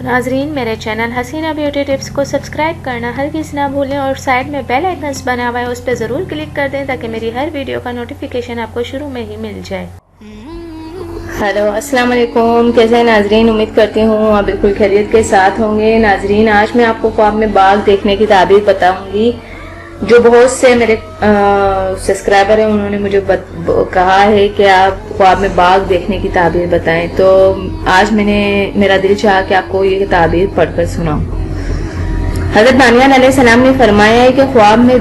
ناظرین میرے چینل حسینہ beauty tips کو سبسکرائب کرنا ہرگز نہ بھولیں اور سائڈ میں بیل آئکنس بنا ہوا ہے اس پہ ضرور کلک کر دیں تاکہ میری ہر ویڈیو کا نوٹیفیکیشن آپ کو شروع میں ہی مل جائے۔ ہیلو السلام علیکم، کیسے ہیں ناظرین؟ امید کرتی ہوں آپ بالکل خیریت کے ساتھ ہوں گے۔ ناظرین آج میں آپ کو خواب میں باغ دیکھنے کی تعبیر بتاؤں گی۔ جو بہت سے میرے سبسکرائبر ہیں انہوں نے مجھے کہا ہے کہ آپ خواب میں باغ دیکھنے کی تعبیر بتائیں، تو آج میرا دل چاہا کہ آپ کو یہ تعبیر پڑھ کر سناؤں۔ حضرت بانیان علیہ السلام نے فرمایا ہے کہ خواب میں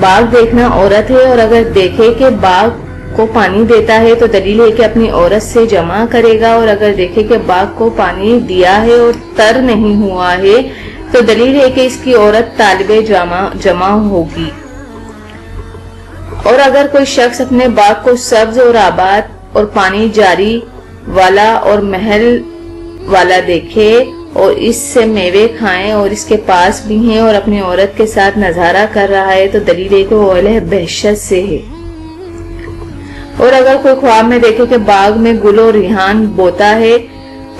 باغ دیکھنا عورت ہے، اور اگر دیکھے کہ باغ کو پانی دیتا ہے تو دلیل ہے کہ اپنی عورت سے جمع کرے گا، اور اگر دیکھے کہ باغ کو پانی دیا ہے اور تر نہیں ہوا ہے تو دلیل ہے کہ اس کی عورت طالب جمع ہوگی۔ اور اگر کوئی شخص اپنے باغ کو سبز اور آباد اور پانی جاری والا اور محل والا دیکھے اور اس سے میوے کھائیں اور اس کے پاس بھی ہیں اور اپنی عورت کے ساتھ نظارہ کر رہا ہے تو دلیل ہے کہ وہ اہل بہشت سے ہے۔ اور اگر کوئی خواب میں دیکھے کہ باغ میں گل اور ریحان بوتا ہے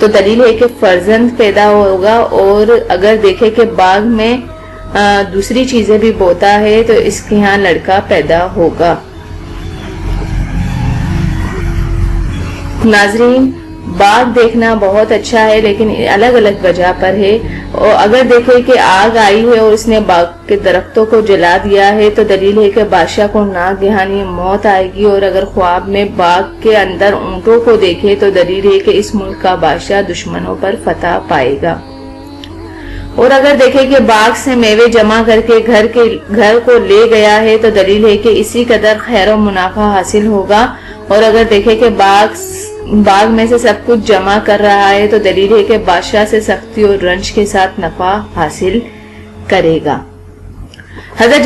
تو دلیل ہے کہ فرزند پیدا ہوگا، اور اگر دیکھے کہ باغ میں دوسری چیزیں بھی بوتا ہے تو اس کے ہاں لڑکا پیدا ہوگا۔ ناظرین باغ دیکھنا بہت اچھا ہے لیکن الگ الگ وجہ پر ہے، اور اگر دیکھے کہ آگ آئی ہے اور اس نے باغ کے درختوں کو جلا دیا ہے تو دلیل ہے کہ بادشاہ کو ناگہانی موت آئے گی، اور اگر خواب میں باغ کے اندر اونٹوں کو دیکھے تو دلیل ہے کہ اس ملک کا بادشاہ دشمنوں پر فتح پائے گا۔ اور اگر دیکھے کہ باغ سے میوے جمع کر کے گھر کو لے گیا ہے تو دلیل ہے کہ اسی قدر خیر و منافع حاصل ہوگا، اور اگر دیکھے کہ باغ میں سے سب کچھ جمع کر رہا ہے تو دلیل ہے کہ بادشاہ سے سختی اور رنج کے ساتھ نفع حاصل کرے گا۔ حضرت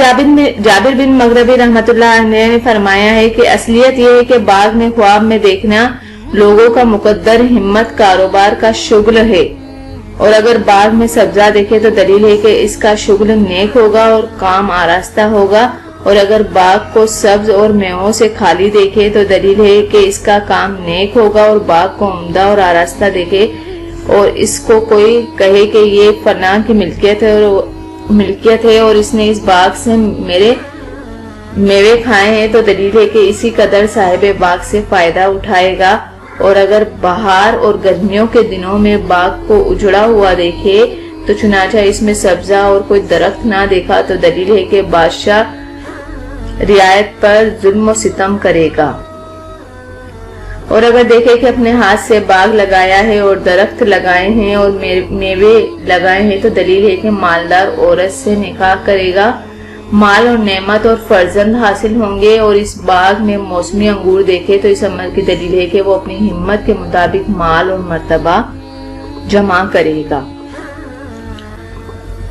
جابر بن مغربی رحمۃ اللہ علیہ نے فرمایا ہے کہ اصلیت یہ ہے کہ باغ میں خواب میں دیکھنا لوگوں کا مقدر ہمت کاروبار کا شغل ہے، اور اگر باغ میں سبزہ دیکھے تو دلیل ہے کہ اس کا شغل نیک ہوگا اور کام آراستہ ہوگا، اور اگر باغ کو سبز اور میووں سے خالی دیکھے تو دلیل ہے کہ اس کا کام نیک ہوگا، اور باغ کو عمدہ اور آراستہ دیکھے اور اس کو کوئی کہے کہ یہ فلاں کی ملکیت ہے اور اس نے اس باغ سے میرے میوے کھائے ہیں تو دلیل ہے کہ اسی قدر صاحب باغ سے فائدہ اٹھائے گا، اور اگر بہار اور گرمیوں کے دنوں میں باغ کو اجڑا ہوا دیکھے تو چنانچہ اس میں سبزہ اور کوئی درخت نہ دیکھا تو دلیل ہے کہ بادشاہ رعایت پر ظلم و ستم کرے گا۔ اور اگر دیکھے کہ اپنے ہاتھ سے باغ لگایا ہے اور درخت لگائے ہیں اور میوے لگائے ہیں تو دلیل ہے کہ مالدار عورت سے نکاح کرے گا، مال اور نعمت اور فرزند حاصل ہوں گے، اور اس باغ میں موسمی انگور دیکھے تو اس عمل کی دلیل ہے کہ وہ اپنی ہمت کے مطابق مال اور مرتبہ جمع کرے گا۔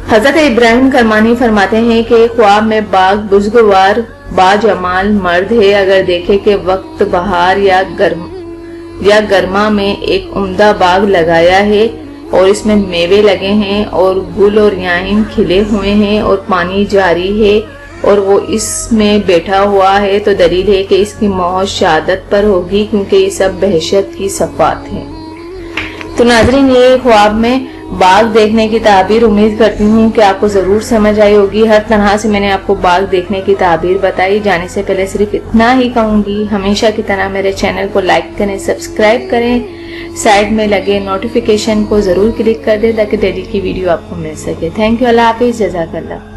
حضرت ابراہیم کرمانی فرماتے ہیں کہ خواب میں باغ بزرگوار با جمال مرد ہے، اگر دیکھے کہ وقت بہار یا گرما میں ایک عمدہ باغ لگایا ہے اور اس میں میوے لگے ہیں اور گل اور ریحان کھلے ہوئے ہیں اور پانی جاری ہے اور وہ اس میں بیٹھا ہوا ہے تو دلیل ہے کہ اس کی موت شہادت پر ہوگی، کیونکہ یہ سب بہشت کی صفات ہیں۔ تو ناظرین یہ خواب میں باغ دیکھنے کی تعبیر امید کرتی ہوں کہ آپ کو ضرور سمجھ آئی ہوگی۔ ہر طرح سے میں نے آپ کو باغ دیکھنے کی تعبیر بتائی۔ جانے سے پہلے صرف اتنا ہی کہوں گی، ہمیشہ کی طرح میرے چینل کو لائک کریں، سبسکرائب کریں، سائڈ میں لگے نوٹیفیکیشن کو ضرور کلک کر دیں تاکہ ڈیلی کی ویڈیو آپ کو مل سکے۔ تھینک یو، اللہ حافظ، جزاک اللہ۔